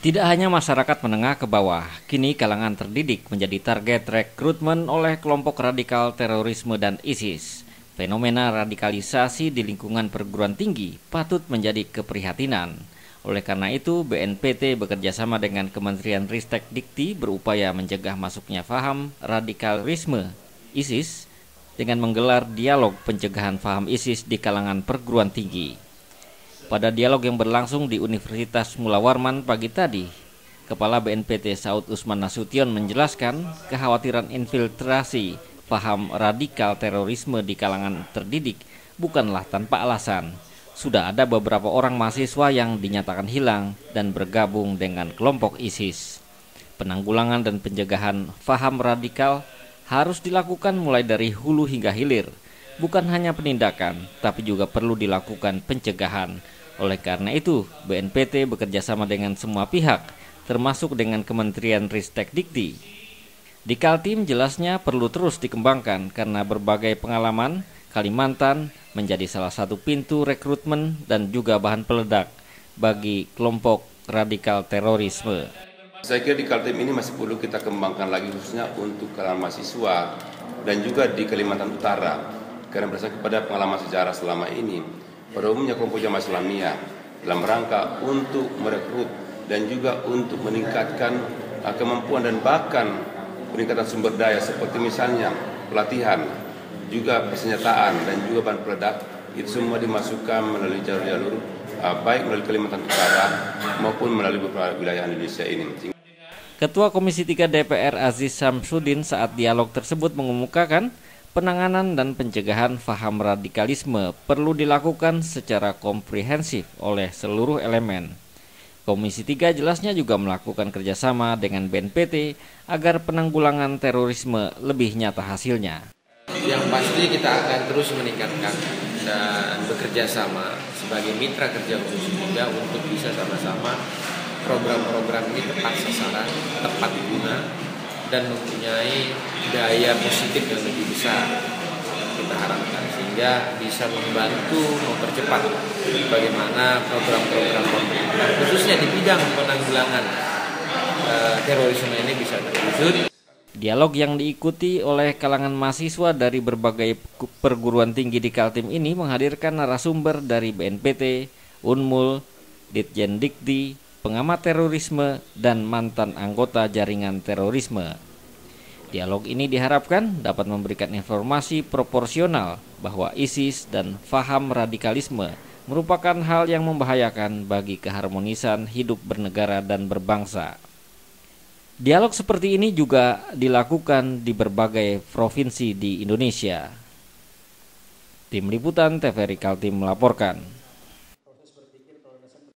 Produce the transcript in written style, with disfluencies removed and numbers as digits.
Tidak hanya masyarakat menengah ke bawah, kini kalangan terdidik menjadi target rekrutmen oleh kelompok radikal terorisme dan ISIS. Fenomena radikalisasi di lingkungan perguruan tinggi patut menjadi keprihatinan. Oleh karena itu, BNPT bekerjasama dengan Kementerian Ristek Dikti berupaya mencegah masuknya paham radikalisme ISIS dengan menggelar dialog pencegahan paham ISIS di kalangan perguruan tinggi. Pada dialog yang berlangsung di Universitas Mula Warman pagi tadi, Kepala BNPT Saud Usman Nasution menjelaskan kekhawatiran infiltrasi paham radikal terorisme di kalangan terdidik bukanlah tanpa alasan. Sudah ada beberapa orang mahasiswa yang dinyatakan hilang dan bergabung dengan kelompok ISIS. Penanggulangan dan pencegahan paham radikal harus dilakukan mulai dari hulu hingga hilir. Bukan hanya penindakan, tapi juga perlu dilakukan pencegahan. Oleh karena itu, BNPT bekerjasama dengan semua pihak, termasuk dengan Kementerian Ristek Dikti. Di Kaltim jelasnya perlu terus dikembangkan karena berbagai pengalaman, Kalimantan menjadi salah satu pintu rekrutmen dan juga bahan peledak bagi kelompok radikal terorisme. Saya kira di Kaltim ini masih perlu kita kembangkan lagi khususnya untuk kalangan mahasiswa dan juga di Kalimantan Utara. Karena berdasarkan kepada pengalaman sejarah selama ini, pada umumnya kelompok jamaah Islamiyah dalam rangka untuk merekrut dan juga untuk meningkatkan kemampuan dan bahkan peningkatan sumber daya seperti misalnya pelatihan, juga persenjataan dan juga bahan peledak, itu semua dimasukkan melalui jalur-jalur baik melalui Kalimantan Utara maupun melalui beberapa wilayah Indonesia ini. Ketua Komisi 3 DPR Aziz Samsudin saat dialog tersebut mengemukakan penanganan dan pencegahan paham radikalisme perlu dilakukan secara komprehensif oleh seluruh elemen. Komisi 3 jelasnya juga melakukan kerjasama dengan BNPT agar penanggulangan terorisme lebih nyata hasilnya. Yang pasti kita akan terus meningkatkan dan bekerja sama sebagai mitra kerja Komisi 3 untuk bisa sama-sama program-program ini tepat sasaran, tepat guna, dan mempunyai daya positif yang lebih besar kita harapkan sehingga bisa membantu mempercepat bagaimana program-program pemerintah khususnya di bidang penanggulangan terorisme ini bisa terwujud. Dialog yang diikuti oleh kalangan mahasiswa dari berbagai perguruan tinggi di Kaltim ini menghadirkan narasumber dari BNPT, Unmul, Ditjen Dikti, pengamat terorisme, dan mantan anggota jaringan terorisme. Dialog ini diharapkan dapat memberikan informasi proporsional bahwa ISIS dan paham radikalisme merupakan hal yang membahayakan bagi keharmonisan hidup bernegara dan berbangsa. Dialog seperti ini juga dilakukan di berbagai provinsi di Indonesia. Tim Liputan TVRI Kaltim melaporkan.